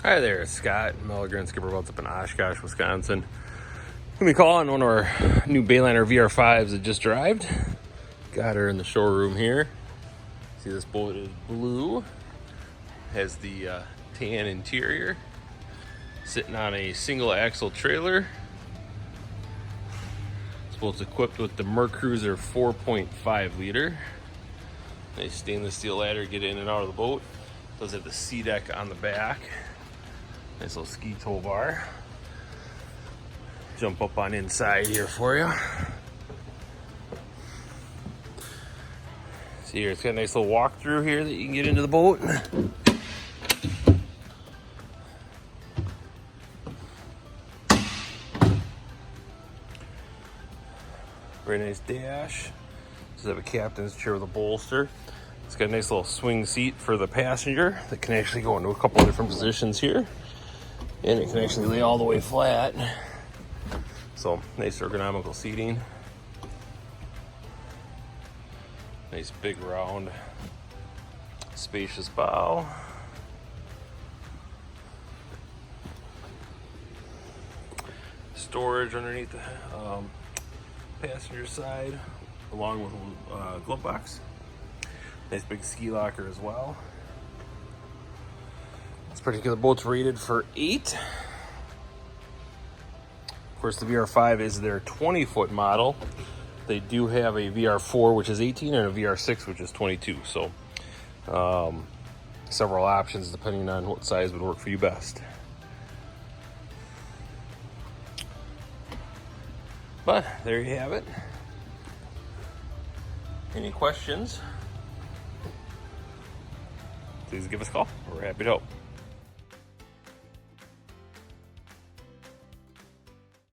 Hi there, it's Scott Milligan, SkipperBud's up in Oshkosh, Wisconsin. Let me call on one of our new Bayliner VR5s that just arrived. Got her in the showroom here. See, this boat is blue. Has the tan interior. Sitting on a single axle trailer. This boat's equipped with the Mercruiser 4.5 liter. Nice stainless steel ladder to get in and out of the boat. Does have the sea deck on the back. Nice little ski tow bar. Jump up on inside here for you. See here, it's got a nice little walkthrough here that you can get into the boat. Very nice dash. Does have a captain's chair with a bolster. It's got a nice little swing seat for the passenger that can actually go into a couple of different positions here. And it can actually lay all the way flat. So, nice ergonomical seating. Nice big round, spacious bow. Storage underneath the passenger side, along with a glove box. Nice big ski locker as well. This particular boat's rated for 8. Of course, the VR5 is their 20-foot model. They do have a VR4, which is 18, and a VR6, which is 22. So, several options depending on what size would work for you best. But there you have it. Any questions? Please give us a call. We're happy to help.